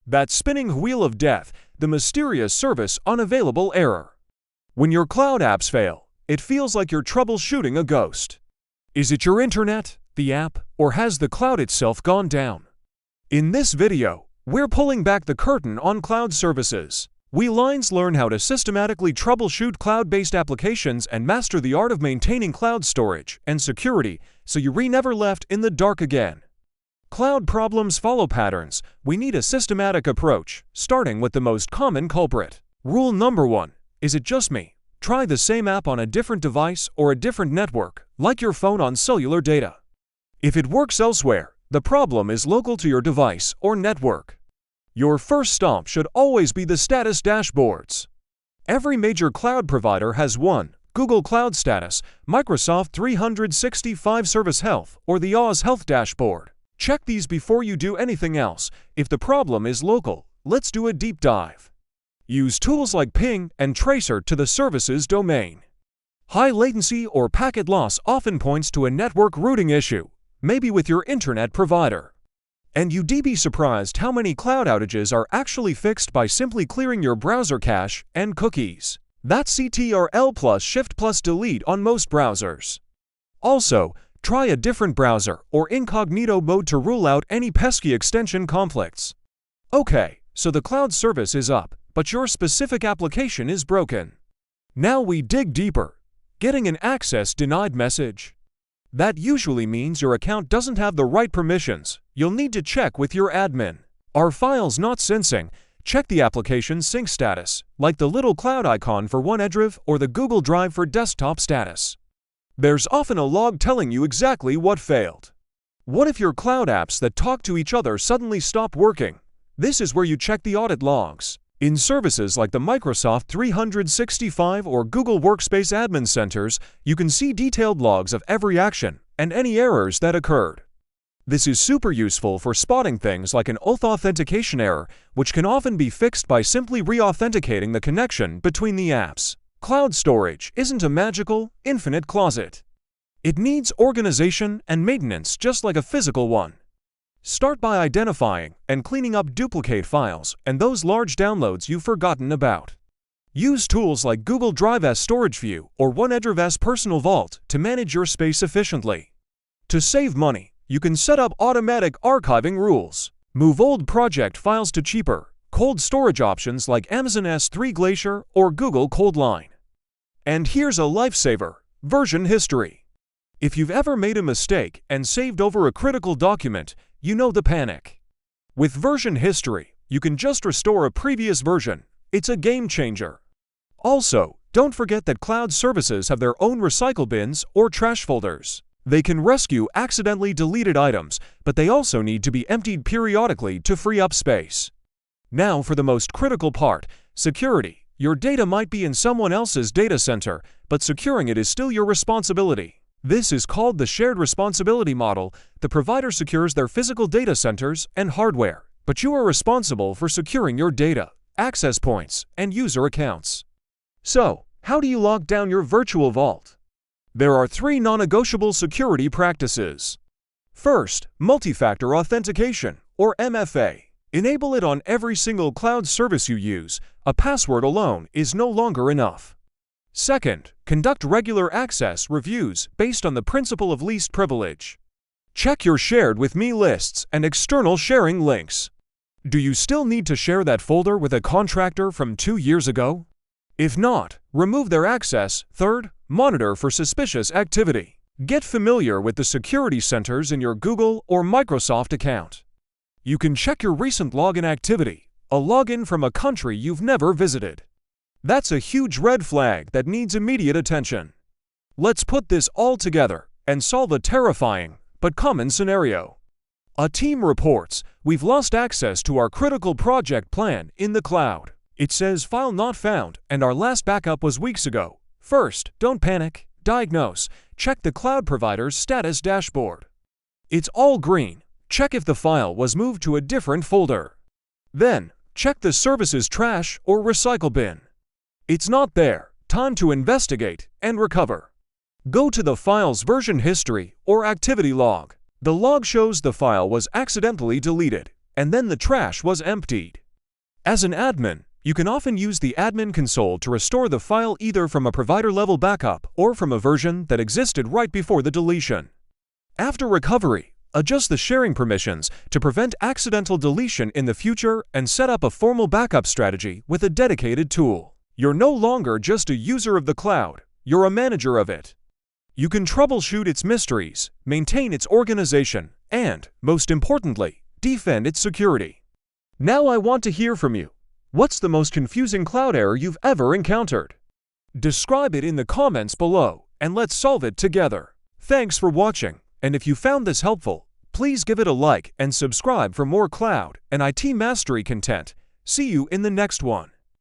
That spinning wheel of death, the mysterious service unavailable error. When your cloud apps fail, it feels like you're troubleshooting a ghost. Is it your internet, the app, or has the cloud itself gone down? In this video, we're pulling back the curtain on cloud services. We learn how to systematically troubleshoot cloud-based applications and master the art of maintaining cloud storage and security so you're never left in the dark again. Cloud problems follow patterns. We need a systematic approach, starting with the most common culprit. Rule number 1. Is it just me? Try the same app on a different device or a different network, like your phone on cellular data. If it works elsewhere, the problem is local to your device or network. Your first stop should always be the status dashboards. Every major cloud provider has one: Google Cloud Status, Microsoft 365 Service Health, or the Oz Health dashboard. Check these before you do anything else. If the problem is local, let's do a deep dive. Use tools like ping and tracer to the service's domain. High latency or packet loss often points to a network routing issue, maybe with your internet provider. And you'd be surprised how many cloud outages are actually fixed by simply clearing your browser cache and cookies. That's Ctrl plus Shift plus Delete on most browsers. Also, try a different browser or incognito mode to rule out any pesky extension conflicts. Okay, so the cloud service is up, but your specific application is broken. Now we dig deeper. Getting an access denied message. That usually means your account doesn't have the right permissions. You'll need to check with your admin. Are files not syncing? Check the application's sync status, like the little cloud icon for OneDrive or the Google Drive for desktop status. There's often a log telling you exactly what failed. What if your cloud apps that talk to each other suddenly stop working? This is where you check the audit logs. In services like the Microsoft 365 or Google Workspace admin centers, you can see detailed logs of every action and any errors that occurred. This is super useful for spotting things like an auth authentication error, which can often be fixed by simply re-authenticating the connection between the apps. Cloud storage isn't a magical, infinite closet. It needs organization and maintenance just like a physical one. Start by identifying and cleaning up duplicate files and those large downloads you've forgotten about. Use tools like Google Drive's Storage View or OneDrive's Personal Vault to manage your space efficiently. To save money, you can set up automatic archiving rules. Move old project files to cheaper, cold storage options like Amazon S3 Glacier or Google Cold Line. And here's a lifesaver: version history. If you've ever made a mistake and saved over a critical document, you know the panic. With version history, you can just restore a previous version. It's a game changer. Also, don't forget that cloud services have their own recycle bins or trash folders. They can rescue accidentally deleted items, but they also need to be emptied periodically to free up space. Now for the most critical part: security. Your data might be in someone else's data center, but securing it is still your responsibility. This is called the shared responsibility model. The provider secures their physical data centers and hardware, but you are responsible for securing your data, access points, and user accounts. So, how do you lock down your virtual vault? There are 3 non-negotiable security practices. First, Multi-Factor Authentication, or MFA. Enable it on every single cloud service you use. A password alone is no longer enough. Second, conduct regular access reviews based on the principle of least privilege. Check your shared with me lists and external sharing links. Do you still need to share that folder with a contractor from 2 years ago? If not, remove their access. Third, monitor for suspicious activity. Get familiar with the security centers in your Google or Microsoft account. You can check your recent login activity, a login from a country you've never visited. That's a huge red flag that needs immediate attention. Let's put this all together and solve a terrifying but common scenario. A team reports, "We've lost access to our critical project plan in the cloud. It says file not found and our last backup was weeks ago." First, don't panic. Diagnose. Check the cloud provider's status dashboard. It's all green. Check if the file was moved to a different folder. Then, check the service's trash or recycle bin. It's not there. Time to investigate and recover. Go to the file's version history or activity log. The log shows the file was accidentally deleted. and then the trash was emptied. As an admin, you can often use the admin console to restore the file either from a provider-level backup or from a version that existed right before the deletion. After recovery, adjust the sharing permissions to prevent accidental deletion in the future and set up a formal backup strategy with a dedicated tool. You're no longer just a user of the cloud, you're a manager of it. You can troubleshoot its mysteries, maintain its organization, and, most importantly, defend its security. Now I want to hear from you. What's the most confusing cloud error you've ever encountered? Describe it in the comments below, and let's solve it together. Thanks for watching, and if you found this helpful, please give it a like and subscribe for more cloud and IT mastery content. See you in the next one.